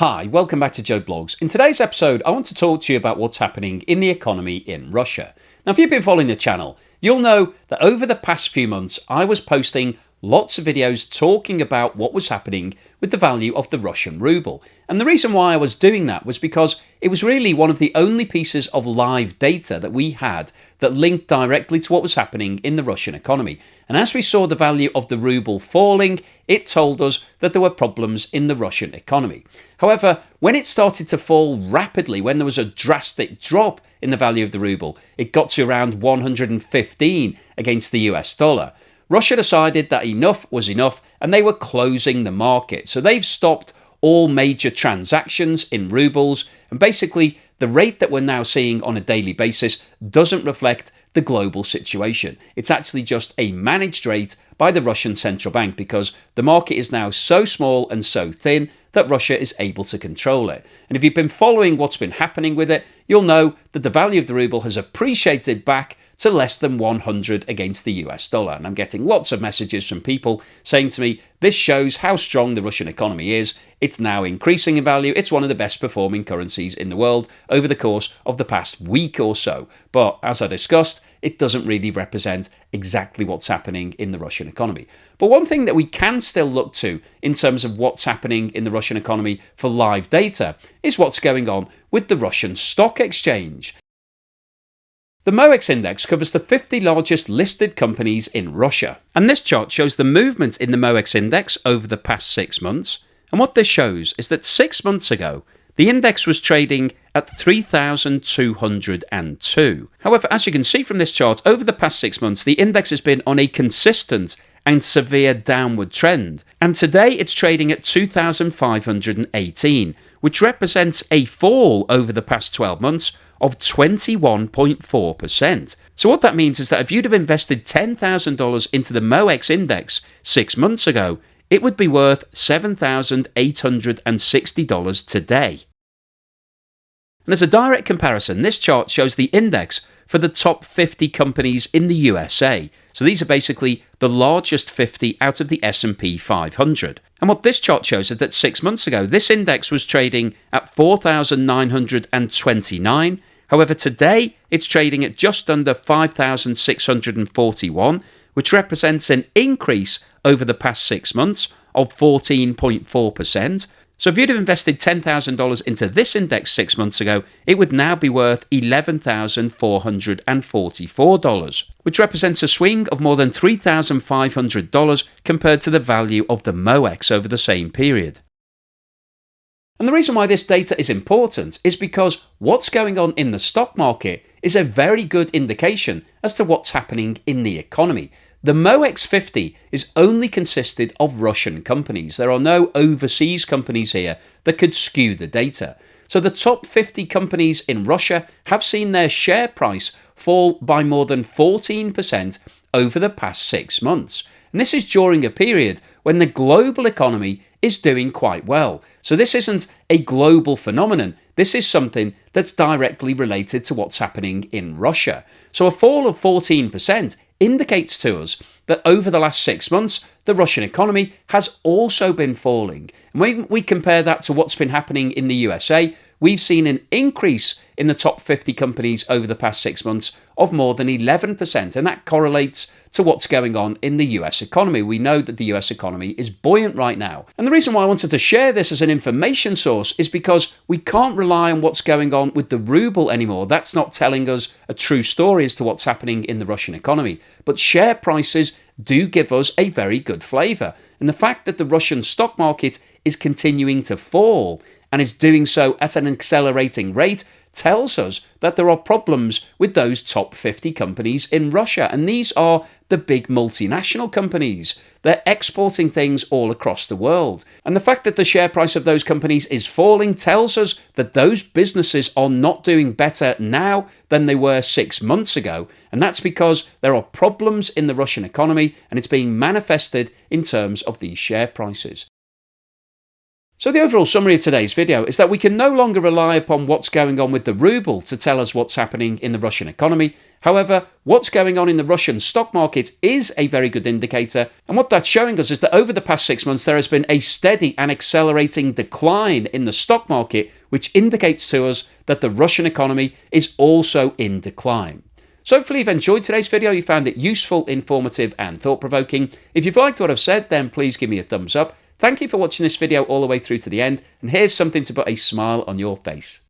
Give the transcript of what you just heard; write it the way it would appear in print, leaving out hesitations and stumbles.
Hi, welcome back to Joe Blogs. In today's episode, I want to talk to you about what's happening in the economy in Russia. Now, if you've been following the channel, you'll know that over the past few months, I was posting lots of videos talking about what was happening with the value of the Russian ruble. And the reason why I was doing that was because it was really one of the only pieces of live data that we had that linked directly to what was happening in the Russian economy. And as we saw the value of the ruble falling, it told us that there were problems in the Russian economy. However, when it started to fall rapidly, when there was a drastic drop in the value of the ruble, it got to around 115 against the US dollar. Russia decided that enough was enough and they were closing the market. So they've stopped all major transactions in rubles, and basically the rate that we're now seeing on a daily basis doesn't reflect the global situation. It's actually just a managed rate by the Russian central bank because the market is now so small and so thin that Russia is able to control it. And if you've been following what's been happening with it, you'll know that the value of the ruble has appreciated back to less than 100 against the US dollar. And I'm getting lots of messages from people saying to me, this shows how strong the Russian economy is. It's now increasing in value. It's one of the best performing currencies in the world over the course of the past week or so. But as I discussed, it doesn't really represent exactly what's happening in the Russian economy. But one thing that we can still look to in terms of what's happening in the Russian economy for live data is what's going on with the Russian stock exchange. The MOEX index covers the 50 largest listed companies in Russia. And this chart shows the movement in the MOEX index over the past 6 months. And what this shows is that 6 months ago, the index was trading at 3,202. However, as you can see from this chart, over the past 6 months, the index has been on a consistent and severe downward trend. And today it's trading at 2,518, which represents a fall over the past 12 months of 21.4%. So what that means is that if you'd have invested $10,000 into the MOEX index 6 months ago, it would be worth $7,860 today. And as a direct comparison, this chart shows the index for the top 50 companies in the USA. So these are basically the largest 50 out of the S&P 500. And what this chart shows is that 6 months ago, this index was trading at 4,929. However, today it's trading at just under 5,641, which represents an increase over the past 6 months of 14.4%. So if you'd have invested $10,000 into this index 6 months ago, it would now be worth $11,444, which represents a swing of more than $3,500 compared to the value of the MOEX over the same period. And the reason why this data is important is because what's going on in the stock market is a very good indication as to what's happening in the economy. The MOEX 50 is only consisted of Russian companies. There are no overseas companies here that could skew the data. So the top 50 companies in Russia have seen their share price fall by more than 14% over the past 6 months. And this is during a period when the global economy is doing quite well. So this isn't a global phenomenon. This is something that's directly related to what's happening in Russia. So a fall of 14% indicates to us that over the last 6 months, the Russian economy has also been falling. And when we compare that to what's been happening in the USA, we've seen an increase in the top 50 companies over the past 6 months of more than 11%. And that correlates to what's going on in the US economy. We know that the US economy is buoyant right now. And the reason why I wanted to share this as an information source is because we can't rely on what's going on with the ruble anymore. That's not telling us a true story as to what's happening in the Russian economy. But share prices do give us a very good flavour. And the fact that the Russian stock market is continuing to fall and is doing so at an accelerating rate tells us that there are problems with those top 50 companies in Russia. And these are the big multinational companies. They're exporting things all across the world. And the fact that the share price of those companies is falling tells us that those businesses are not doing better now than they were 6 months ago. And that's because there are problems in the Russian economy and it's being manifested in terms of these share prices. So the overall summary of today's video is that we can no longer rely upon what's going on with the ruble to tell us what's happening in the Russian economy. However, what's going on in the Russian stock market is a very good indicator, and what that's showing us is that over the past 6 months there has been a steady and accelerating decline in the stock market, which indicates to us that the Russian economy is also in decline. So hopefully you've enjoyed today's video, you found it useful, informative and thought-provoking. If you've liked what I've said, then please give me a thumbs up. Thank you for watching this video all the way through to the end, and here's something to put a smile on your face.